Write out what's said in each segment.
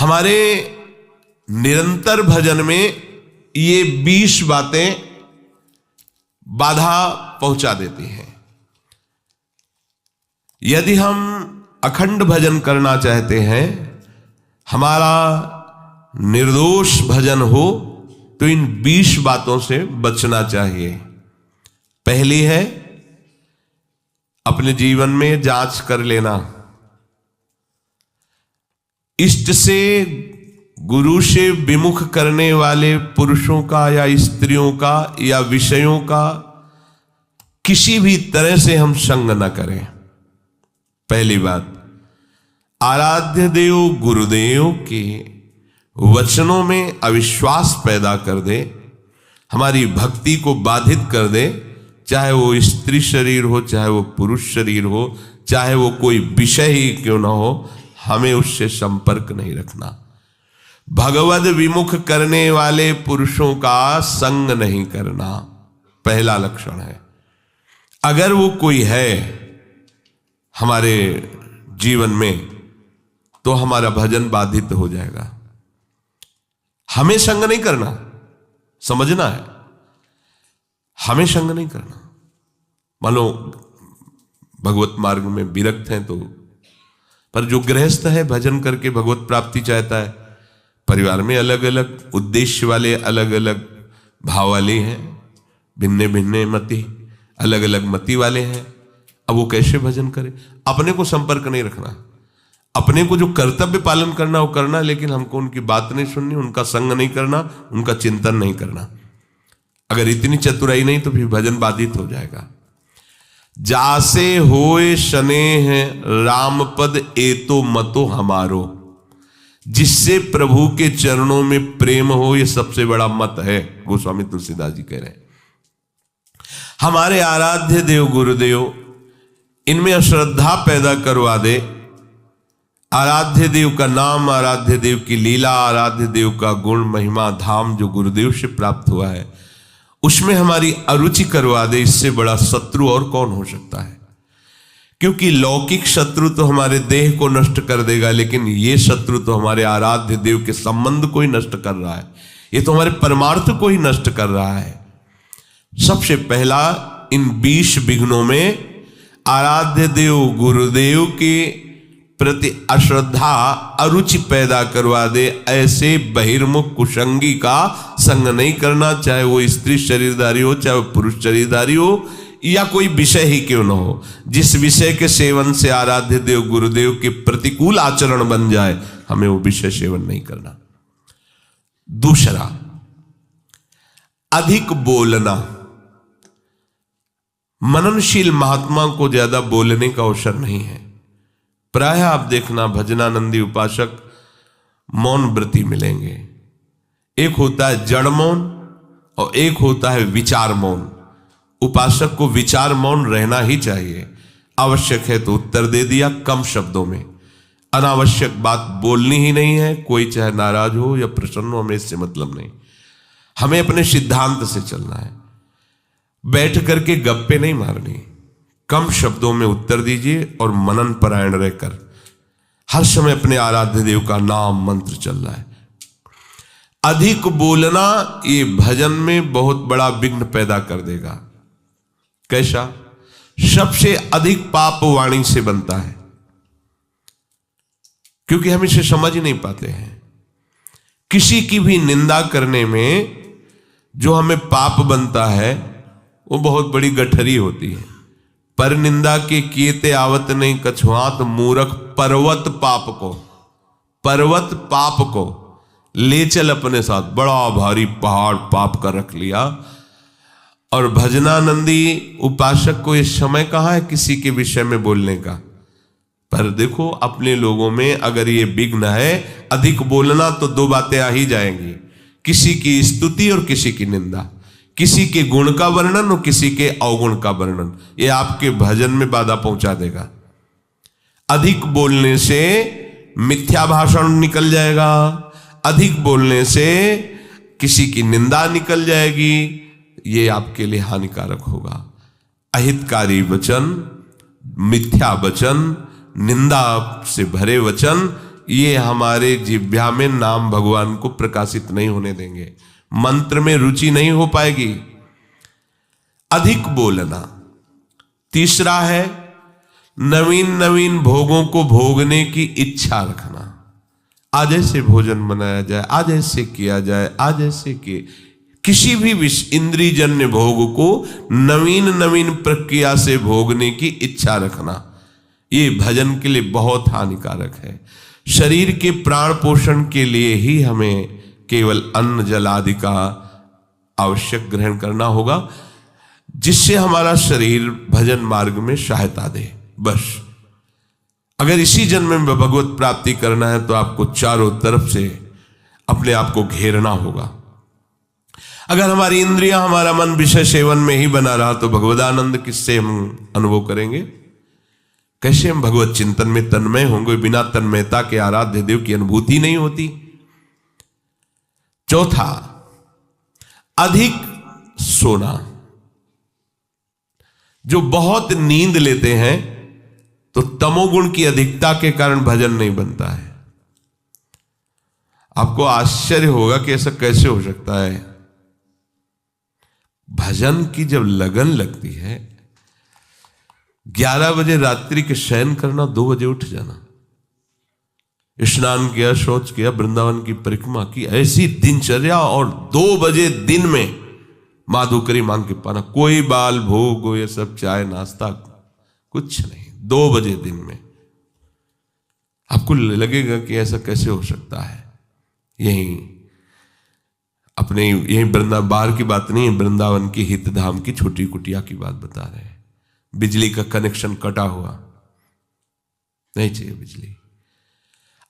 हमारे निरंतर भजन में ये 20 बातें बाधा पहुंचा देती हैं। यदि हम अखंड भजन करना चाहते हैं, हमारा निर्दोष भजन हो, तो इन 20 बातों से बचना चाहिए। पहली है, अपने जीवन में जांच कर लेना। इष्ट से, गुरु से विमुख करने वाले पुरुषों का या स्त्रियों का या विषयों का किसी भी तरह से हम संग न करें। पहली बात, आराध्य देव गुरुदेव के वचनों में अविश्वास पैदा कर दे, हमारी भक्ति को बाधित कर दे, चाहे वो स्त्री शरीर हो, चाहे वो पुरुष शरीर हो, चाहे वो कोई विषय ही क्यों ना हो, हमें उससे संपर्क नहीं रखना। भगवद विमुख करने वाले पुरुषों का संग नहीं करना, पहला लक्षण है। अगर वो कोई है हमारे जीवन में, तो हमारा भजन बाधित हो जाएगा। हमें संग नहीं करना, समझना है, हमें संग नहीं करना। मान लो भगवत मार्ग में विरक्त हैं तो, पर जो गृहस्थ है भजन करके भगवत प्राप्ति चाहता है, परिवार में अलग अलग उद्देश्य वाले, अलग अलग भाव वाले हैं, भिन्न भिन्न मति, अलग अलग मति वाले हैं। अब वो कैसे भजन करे? अपने को संपर्क नहीं रखना, अपने को जो कर्तव्य पालन करना वो करना, लेकिन हमको उनकी बात नहीं सुननी, उनका संग नहीं करना, उनका चिंतन नहीं करना। अगर इतनी चतुराई नहीं तो फिर भजन बाधित हो जाएगा। जासे होए स्नेह राम पद एतो मतो हमारो, जिससे प्रभु के चरणों में प्रेम हो, ये सबसे बड़ा मत है। गोस्वामी तुलसीदास जी कह रहे हैं, हमारे आराध्य देव गुरुदेव इनमें अश्रद्धा पैदा करवा दे। आराध्य देव का नाम, आराध्य देव की लीला, आराध्य देव का गुण महिमा धाम जो गुरुदेव से प्राप्त हुआ है, उसमें हमारी अरुचि करवा दे। इससे बड़ा शत्रु और कौन हो सकता है? क्योंकि लौकिक शत्रु तो हमारे देह को नष्ट कर देगा, लेकिन ये शत्रु तो हमारे आराध्य देव के संबंध को ही नष्ट कर रहा है, ये तो हमारे परमार्थ को ही नष्ट कर रहा है। सबसे पहला, इन 20 विघ्नों में आराध्य देव गुरुदेव के प्रति अश्रद्धा, अरुचि पैदा करवा दे। ऐसे बहिर्मुख कुसंगी का संग नहीं करना, चाहे वो स्त्री शरीरधारी हो, चाहे वो पुरुष शरीरधारी हो, या कोई विषय ही क्यों न हो। जिस विषय के सेवन से आराध्य देव गुरुदेव के प्रतिकूल आचरण बन जाए, हमें वो विषय सेवन नहीं करना। दूसरा, अधिक बोलना। मननशील महात्मा को ज्यादा बोलने का अवसर नहीं है। प्रायः आप देखना भजनानंदी उपासक मौन व्रती मिलेंगे। एक होता है जड़ मौन और एक होता है विचार मौन। उपासक को विचार मौन रहना ही चाहिए। आवश्यक है तो उत्तर दे दिया कम शब्दों में, अनावश्यक बात बोलनी ही नहीं है। कोई चाहे नाराज हो या प्रसन्न हो, हमें इससे मतलब नहीं। हमें अपने सिद्धांत से चलना है। बैठ करके गप्पे नहीं मारनी, कम शब्दों में उत्तर दीजिए और मनन परायण रहकर हर समय अपने आराध्य देव का नाम मंत्र चल रहा है। अधिक बोलना ये भजन में बहुत बड़ा विघ्न पैदा कर देगा। कैसा? सबसे अधिक पाप वाणी से बनता है, क्योंकि हम इसे समझ नहीं पाते हैं। किसी की भी निंदा करने में जो हमें पाप बनता है वो बहुत बड़ी गठरी होती है। पर निंदा के कीते आवत नहीं कछुआत मूर्ख, पर्वत पाप को ले चल अपने साथ। बड़ा भारी पहाड़ पाप का रख लिया। और भजनानंदी उपासक को इस समय कहाँ है किसी के विषय में बोलने का? पर देखो अपने लोगों में अगर ये विघ्न है अधिक बोलना, तो दो बातें आ ही जाएंगी, किसी की स्तुति और किसी की निंदा, किसी के गुण का वर्णन और किसी के अवगुण का वर्णन। ये आपके भजन में बाधा पहुंचा देगा। अधिक बोलने से मिथ्या भाषण निकल जाएगा, अधिक बोलने से किसी की निंदा निकल जाएगी, ये आपके लिए हानिकारक होगा। अहितकारी वचन, मिथ्या वचन, निंदा से भरे वचन, ये हमारे जिह्वा में नाम भगवान को प्रकाशित नहीं होने देंगे, मंत्र में रुचि नहीं हो पाएगी। अधिक बोलना। तीसरा है नवीन नवीन भोगों को भोगने की इच्छा रखना। आज ऐसे भोजन बनाया जाए, आज ऐसे किया जाए, आज ऐसे किए, किसी भी इंद्रियजन्य भोग को नवीन नवीन प्रक्रिया से भोगने की इच्छा रखना, ये भजन के लिए बहुत हानिकारक है। शरीर के प्राण पोषण के लिए ही हमें केवल अन्न जल आदि का आवश्यक ग्रहण करना होगा, जिससे हमारा शरीर भजन मार्ग में सहायता दे। बस अगर इसी जन्म में भगवत प्राप्ति करना है तो आपको चारों तरफ से अपने आप को घेरना होगा। अगर हमारी इंद्रियां, हमारा मन विषय सेवन में ही बना रहा तो भगवदानंद किससे हम अनुभव करेंगे? कैसे हम भगवत चिंतन में तन्मय होंगे? बिना तन्मयता के आराध्य देव की अनुभूति नहीं होती। चौथा, अधिक सोना। जो बहुत नींद लेते हैं तो तमोगुण की अधिकता के कारण भजन नहीं बनता है। आपको आश्चर्य होगा कि ऐसा कैसे हो सकता है। भजन की जब लगन लगती है, 11 बजे रात्रि के शयन करना, 2 बजे उठ जाना, स्नान किया, शौच किया, वृंदावन की परिक्रमा की, ऐसी दिनचर्या, और 2 बजे दिन में माधुकरी मांग के पाना, कोई बाल भोग, ये सब चाय नाश्ता कुछ नहीं, 2 बजे दिन में। आपको लगेगा कि ऐसा कैसे हो सकता है। यही अपने यही वृंदावन, बाहर की बात नहीं है, वृंदावन की हितधाम की छोटी कुटिया की बात बता रहे हैं। बिजली का कनेक्शन कटा हुआ, नहीं चाहिए बिजली।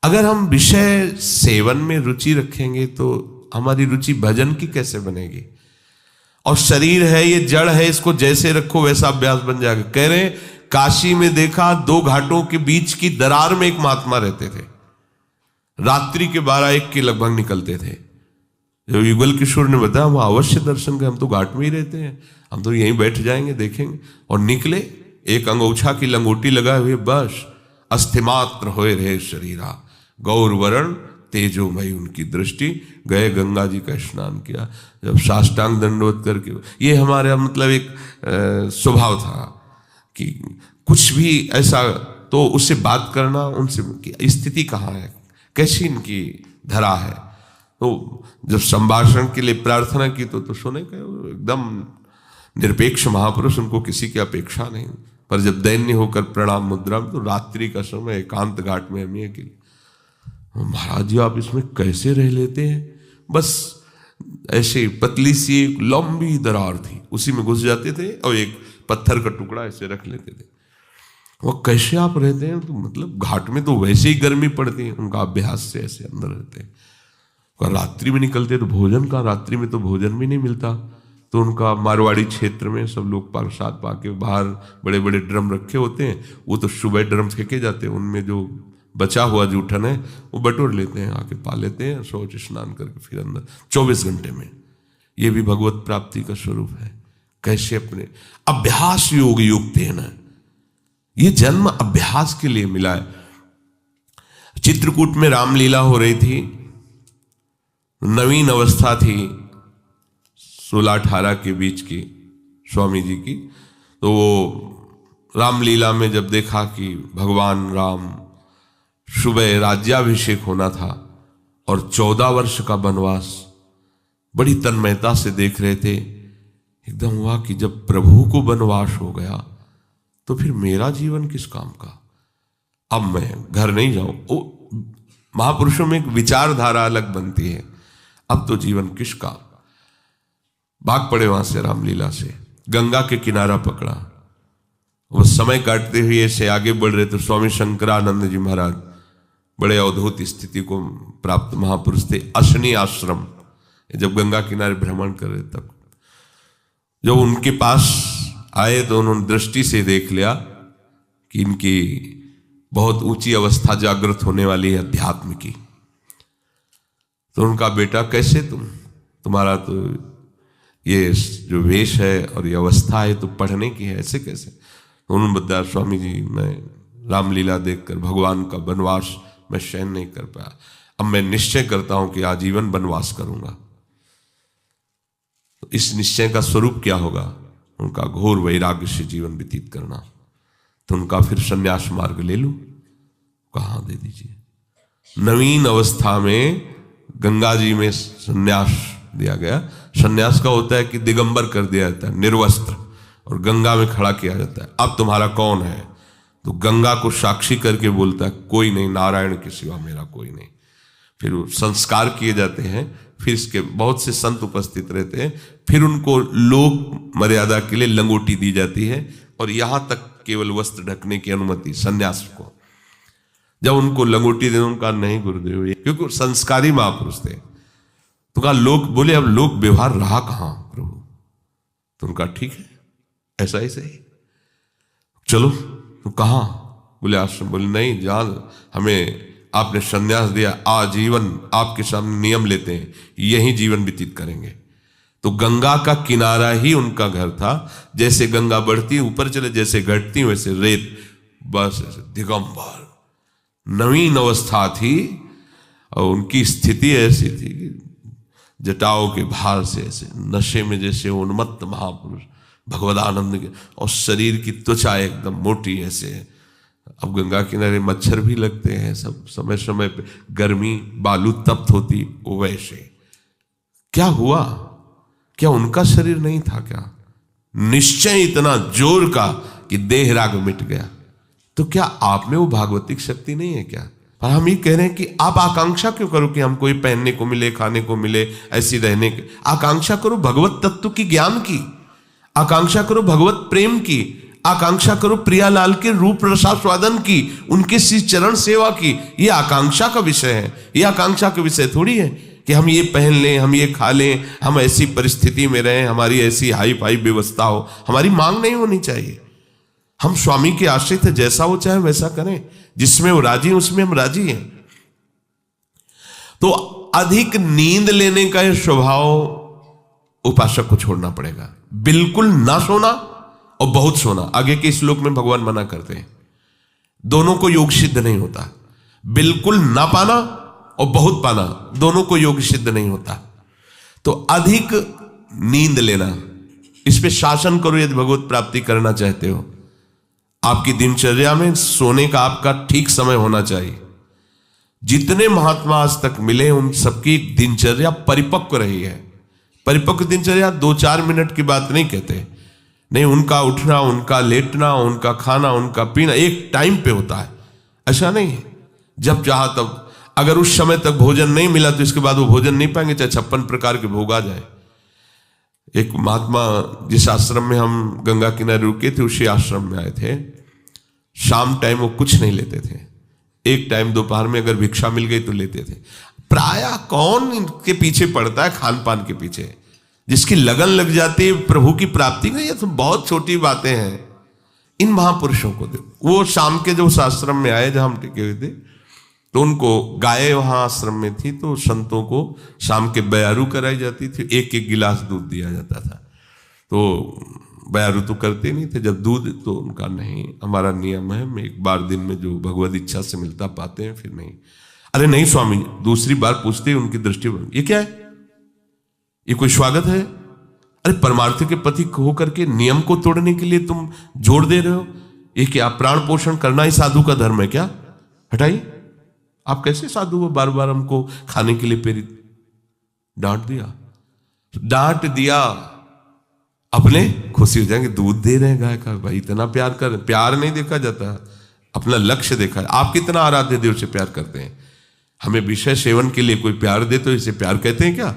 अगर हम विषय सेवन में रुचि रखेंगे तो हमारी रुचि भजन की कैसे बनेगी? और शरीर है, ये जड़ है, इसको जैसे रखो वैसा अभ्यास बन जाएगा। कह रहे काशी में देखा, 2 घाटों के बीच की दरार में एक महात्मा रहते थे, रात्रि के 12-1 के लगभग निकलते थे। जो युगल किशोर ने बताया, हम अवश्य दर्शन करें, हम तो घाट में ही रहते हैं, हम तो यहीं बैठ जाएंगे, देखेंगे। और निकले, एक अंगोछा की लंगोटी लगाए हुए, बस अस्थिमात्र होए रहे शरीरा, गौर वरण तेजोमयी उनकी दृष्टि, गए गंगा जी का स्नान किया। जब साष्टांग दंडवत करके, ये हमारे मतलब एक स्वभाव था कि कुछ भी ऐसा तो उससे बात करना, उनसे कि स्थिति कहाँ है, कैसी इनकी धरा है। तो जब संभाषण के लिए प्रार्थना की तो सुने कि एकदम निरपेक्ष महापुरुष, उनको किसी की अपेक्षा नहीं। पर जब दैन्य होकर प्रणाम मुद्रा में, तो रात्रि का समय एकांत घाट में हम ये कि महाराज जी आप इसमें कैसे रह लेते हैं? बस ऐसे पतली सी एक लंबी दरार थी, उसी में घुस जाते थे और एक पत्थर का टुकड़ा ऐसे रख लेते थे। वो कैसे आप रहते हैं? तो मतलब घाट में तो वैसे ही गर्मी पड़ती है, उनका अभ्यास से ऐसे अंदर रहते हैं। रात्रि में निकलते तो भोजन का, रात्रि में तो भोजन भी नहीं मिलता। तो उनका मारवाड़ी क्षेत्र में सब लोग प्रसाद पाके बाहर बड़े बड़े ड्रम रखे होते हैं, वो तो सुबह ड्रम फेंके जाते हैं, उनमें जो बचा हुआ जूठन है वो बटोर लेते हैं, आके पा लेते हैं, शौच स्नान करके फिर अंदर 24 घंटे में। ये भी भगवत प्राप्ति का स्वरूप है। कैसे अपने अभ्यास योग युक्त है ना, ये जन्म अभ्यास के लिए मिला है। चित्रकूट में रामलीला हो रही थी, नवीन अवस्था थी 16-18 के बीच की स्वामी जी की। तो वो रामलीला में जब देखा कि भगवान राम सुबह राज्याभिषेक होना था और 14 वर्ष का वनवास, बड़ी तन्मयता से देख रहे थे। एकदम हुआ कि जब प्रभु को वनवास हो गया तो फिर मेरा जीवन किस काम का? अब मैं घर नहीं जाऊं। महापुरुषों में एक विचारधारा अलग बनती है, अब तो जीवन किसका। भाग पड़े वहां से रामलीला से, गंगा के किनारा पकड़ा। वो समय काटते हुए ऐसे आगे बढ़ रहे तो स्वामी शंकरानंद जी महाराज बड़े अवधूत स्थिति को प्राप्त महापुरुष थे। अशनी आश्रम, जब गंगा किनारे भ्रमण कर रहे तब जब उनके पास आए तो उन्होंने दृष्टि से देख लिया कि इनकी बहुत ऊंची अवस्था जागृत होने वाली है अध्यात्म की। तो उनका बेटा कैसे तुम्हारा तो ये जो वेश है और ये अवस्था है तो पढ़ने की है, ऐसे कैसे? तो उन्होंने बताया स्वामी जी मैं रामलीला देखकर भगवान का वनवास मैं सहन नहीं कर पाया, अब मैं निश्चय करता हूं कि आजीवन वनवास करूंगा। तो इस निश्चय का स्वरूप क्या होगा? उनका घोर वैराग्य से जीवन व्यतीत करना। तो उनका फिर संन्यास मार्ग ले लो, कहाँ दे दीजिए। नवीन अवस्था में गंगा जी में संन्यास दिया गया। संन्यास का होता है कि दिगंबर कर दिया जाता है, निर्वस्त्र, और गंगा में खड़ा किया जाता है। अब तुम्हारा कौन है? तो गंगा को साक्षी करके बोलता है कोई नहीं, नारायण के सिवा मेरा कोई नहीं। फिर वो संस्कार किए जाते हैं, फिर इसके बहुत से संत उपस्थित रहते हैं, फिर उनको लोक मर्यादा के लिए लंगोटी दी जाती है, और यहां तक केवल वस्त्र ढकने की अनुमति सन्यास को। जब उनको लंगोटी दे, उनका नहीं गुरुदेव, क्योंकि संस्कारी महापुरुष थे। तो कहा लोक, बोले अब लोक व्यवहार रहा कहां प्रभु? तो उनका ठीक है, ऐसा ही सही, चलो। तो कहां? बोले आश्रम। बोले नहीं, जहां हमें आपने संन्यास दिया, आजीवन आपके सामने नियम लेते हैं, यही जीवन व्यतीत करेंगे। तो गंगा का किनारा ही उनका घर था। जैसे गंगा बढ़ती ऊपर चले, जैसे घटती वैसे रेत, बस ऐसे दिगंबर। नवीन अवस्था थी और उनकी स्थिति ऐसी थी कि जटाओं के भार से ऐसे नशे में जैसे उन्मत्त महापुरुष भगवदानंद के, और शरीर की त्वचा एकदम मोटी ऐसे। अब गंगा किनारे मच्छर भी लगते हैं, सब समय समय पे गर्मी, बालू तप्त होती, वो वैसे। क्या हुआ? क्या उनका शरीर नहीं था क्या? निश्चय इतना जोर का कि देह राग मिट गया। तो क्या आप में वो भागवतिक शक्ति नहीं है क्या? पर हम ये कह रहे हैं कि आप आकांक्षा क्यों करो कि हम कोई पहनने को मिले, खाने को मिले, ऐसी रहने की आकांक्षा करो, भगवत तत्व की ज्ञान की आकांक्षा करो, भगवत प्रेम की आकांक्षा करो, प्रियालाल के रूप रसास्वादन की, उनके श्री चरण सेवा की। ये आकांक्षा का विषय है, ये आकांक्षा का विषय थोड़ी है कि हम ये पहन लें, हम ये खा लें, हम ऐसी परिस्थिति में रहें, हमारी ऐसी हाई फाई व्यवस्था हो। हमारी मांग नहीं होनी चाहिए। हम स्वामी के आश्रित है, जैसा वो चाहे वैसा करें, जिसमें वो राजी है उसमें हम राजी हैं। तो अधिक नींद लेने का यह स्वभाव उपासक को छोड़ना पड़ेगा। बिल्कुल ना सोना और बहुत सोना, आगे के श्लोक में भगवान मना करते हैं, दोनों को योग सिद्ध नहीं होता। बिल्कुल ना पाना और बहुत पाना, दोनों को योग सिद्ध नहीं होता। तो अधिक नींद लेना, इस पे शासन करो यदि भगवत प्राप्ति करना चाहते हो। आपकी दिनचर्या में सोने का आपका ठीक समय होना चाहिए। जितने महात्मा आज तक मिले उन सबकी दिनचर्या परिपक्व रही है। परिपक्व दिनचर्या 2-4 मिनट की बात नहीं कहते, नहीं, उनका उठना, उनका लेटना, उनका खाना, उनका पीना एक टाइम पे होता है। ऐसा नहीं है जब चाहा तब। अगर उस समय तक भोजन नहीं मिला तो इसके बाद वो भोजन नहीं पाएंगे, चाहे 56 प्रकार के भोग आ जाए। एक महात्मा जिस आश्रम में हम गंगा किनारे रुके थे, उसी आश्रम में आए थे। शाम टाइम वो कुछ नहीं लेते थे, एक टाइम दोपहर में अगर भिक्षा मिल गई तो लेते थे। प्रायः कौन इनके पीछे पड़ता है, खान पान के पीछे। जिसकी लगन लग जाती है प्रभु की प्राप्ति में, ये तो बहुत छोटी बातें हैं। इन महापुरुषों को देखो, वो शाम के जो उस आश्रम में आए जहां हम टिके हुए थे, तो उनको गाय वहां आश्रम में थी, तो संतों को शाम के बयारू कराई जाती थी, एक एक गिलास दूध दिया जाता था। तो बयारू तो करते नहीं थे, जब दूध तो उनका नहीं, हमारा नियम है, मैं एक बार दिन में जो भगवत इच्छा से मिलता पाते हैं, फिर नहीं। अरे नहीं स्वामी, दूसरी बार पूछते उनकी दृष्टि, ये क्या है, ये कोई स्वागत है? अरे परमार्थ के पति होकर के नियम को तोड़ने के लिए तुम जोर दे रहे हो, ये क्या प्राण पोषण करना ही साधु का धर्म है क्या? हटाइए, आप कैसे साधु हो, बार बार हमको खाने के लिए प्रेरित। डांट दिया, अपने खुशी हो जाएंगे, दूध दे रहे हैं गाय का, भाई इतना प्यार कर। प्यार नहीं देखा जाता, अपना लक्ष्य देखा है। आप कितना आराध्य देव से प्यार करते हैं? हमें विषय सेवन के लिए कोई प्यार दे तो इसे प्यार कहते हैं क्या?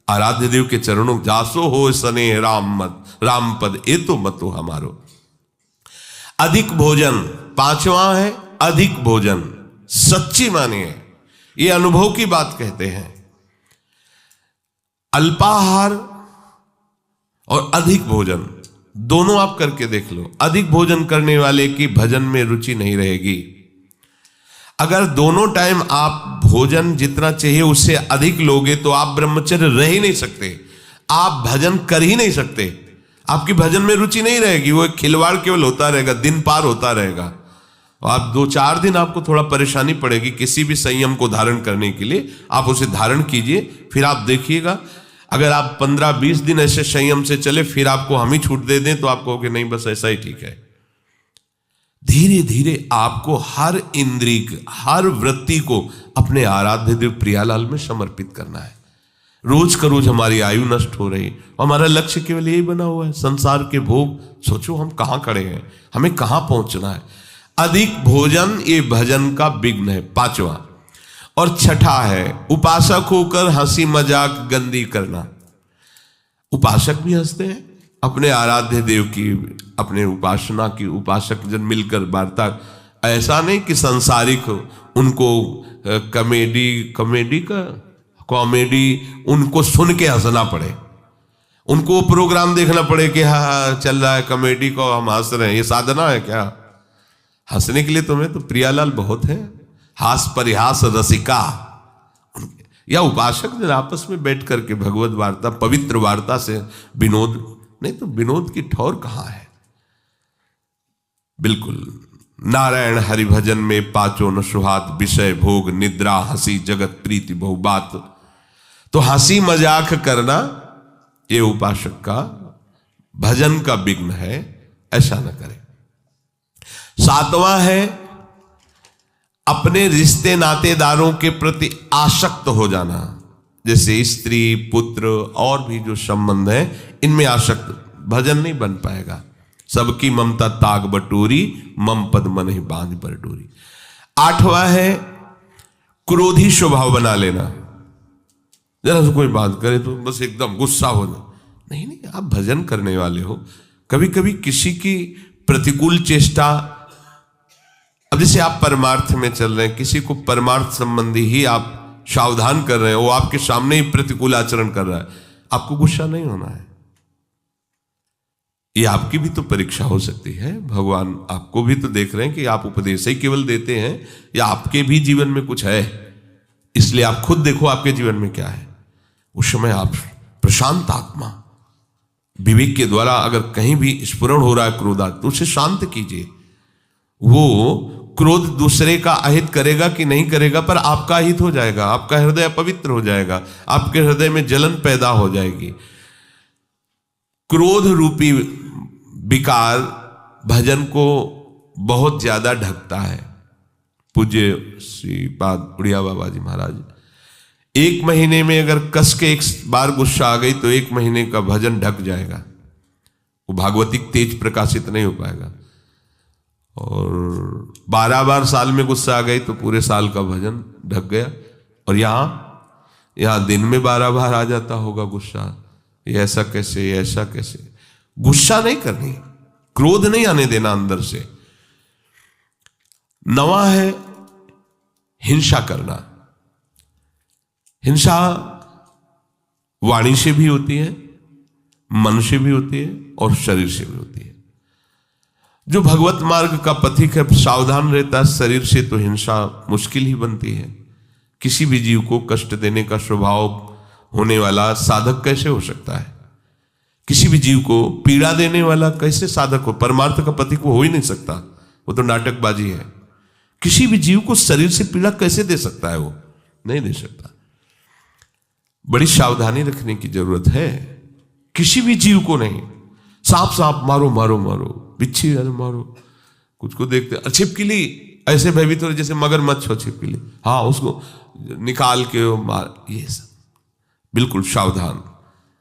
आराध्य देव के चरणों जासो हो सने राम पद ए तो मतो हमारो। अधिक भोजन, 5वां है अधिक भोजन। सच्ची मानिए, ये अनुभव की बात कहते हैं। अल्पाहार और अधिक भोजन दोनों आप करके देख लो। अधिक भोजन करने वाले की भजन में रुचि नहीं रहेगी। अगर दोनों टाइम आप भोजन जितना चाहिए उससे अधिक लोगे तो आप ब्रह्मचर्य रह ही नहीं सकते, आप भजन कर ही नहीं सकते, आपकी भजन में रुचि नहीं रहेगी। वो एक खिलवाड़ केवल होता रहेगा, दिन पार होता रहेगा। और आप 2-4 दिन आपको थोड़ा परेशानी पड़ेगी किसी भी संयम को धारण करने के लिए, आप उसे धारण कीजिए, फिर आप देखिएगा अगर आप 15-20 दिन ऐसे संयम से चले, फिर आपको हम ही छूट दे दें तो आप कहोगे नहीं बस ऐसा ही ठीक है। धीरे धीरे आपको हर इंद्रिय, हर वृत्ति को अपने आराध्य देव प्रियालाल में समर्पित करना है। रोज का रोज हमारी आयु नष्ट हो रही, हमारा लक्ष्य केवल यही बना हुआ है, संसार के भोग। सोचो हम कहां खड़े हैं, हमें कहां पहुंचना है। अधिक भोजन ये भजन का विघ्न है, 5वां। और 6ठा है उपासक होकर हंसी मजाक गंदी करना। उपासक भी हंसते हैं अपने आराध्य देव की, अपने उपासना की, उपासक जन मिलकर वार्ता। ऐसा नहीं कि सांसारिक उनको कॉमेडी उनको सुन के हंसना पड़े, उनको प्रोग्राम देखना पड़े कि हाँ चल रहा है कॉमेडी को हम हंस रहे हैं, ये साधना है क्या? हंसने के लिए तुम्हें तो प्रियालाल बहुत है, हास परिहास रसिका। या उपासक जन आपस में बैठ करके भगवत वार्ता, पवित्र वार्ता से विनोद, नहीं तो विनोद की ठौर कहां है। बिल्कुल नारायण हरि भजन में पाचो न सुहात, विषय भोग निद्रा हंसी जगत प्रीति बहुबात। तो हंसी मजाक करना ये उपासक का भजन का विघ्न है, ऐसा न करें। 7वां है अपने रिश्ते नातेदारों के प्रति आसक्त हो जाना, जैसे स्त्री पुत्र और भी जो संबंध है इनमें आसक्त, भजन नहीं बन पाएगा। सबकी ममता ताग बटोरी, मम पद मन ही बांध पर डोरी। 8वां है क्रोधी स्वभाव बना लेना, जरा से कोई बात करे तो बस एकदम गुस्सा हो जाए। नहीं, आप भजन करने वाले हो, कभी कभी किसी की प्रतिकूल चेष्टा, अब जैसे आप परमार्थ में चल रहे हैं, किसी को परमार्थ संबंधी ही आप सावधान कर रहे हैं, वो आपके सामने ही प्रतिकूल आचरण कर रहा है, आपको गुस्सा नहीं होना है। ये आपकी भी तो परीक्षा हो सकती है, भगवान आपको भी तो देख रहे हैं कि आप उपदेश ही केवल देते हैं या आपके भी जीवन में कुछ है। इसलिए आप खुद देखो आपके जीवन में क्या है। उस समय आप प्रशांत आत्मा विवेक के द्वारा अगर कहीं भी स्फुरण हो रहा है क्रोधा, तो उसे शांत कीजिए। वो क्रोध दूसरे का अहित करेगा कि नहीं करेगा, पर आपका हित हो जाएगा, आपका हृदय पवित्र हो जाएगा, आपके हृदय में जलन पैदा हो जाएगी। क्रोध रूपी विकार भजन को बहुत ज्यादा ढकता है। पूज्य श्रीपाद उड़िया बाबा जी महाराज, 1 महीने में अगर कस के 1 बार गुस्सा आ गई तो 1 महीने का भजन ढक जाएगा, वो भागवतिक तेज प्रकाशित नहीं हो पाएगा। और 12 बार साल में गुस्सा आ गई तो पूरे साल का भजन ढक गया। और यहां दिन में 12 बार आ जाता होगा गुस्सा, ये ऐसा कैसे, ये ऐसा कैसे। गुस्सा नहीं करनी, क्रोध नहीं आने देना अंदर से। 9वां है हिंसा करना। हिंसा वाणी से भी होती है, मन से भी होती है और शरीर से भी होती है। जो भगवत मार्ग का पथिक है सावधान रहता है, शरीर से तो हिंसा मुश्किल ही बनती है। किसी भी जीव को कष्ट देने का स्वभाव होने वाला साधक कैसे हो सकता है? किसी भी जीव को पीड़ा देने वाला कैसे साधक हो? परमार्थ का पथिक वो हो ही नहीं सकता, वो तो नाटकबाजी है। किसी भी जीव को शरीर से पीड़ा कैसे दे सकता है? वो नहीं दे सकता। बड़ी सावधानी रखने की जरूरत है। किसी भी जीव को नहीं, सांप मारो मारो मारो, बिच्छी मारो, कुछ को देखते छिपकली ऐसे भयभीत हो जैसे मगरमच्छ हो छिपकली, हाँ उसको निकाल के मार, ये सब बिल्कुल सावधान।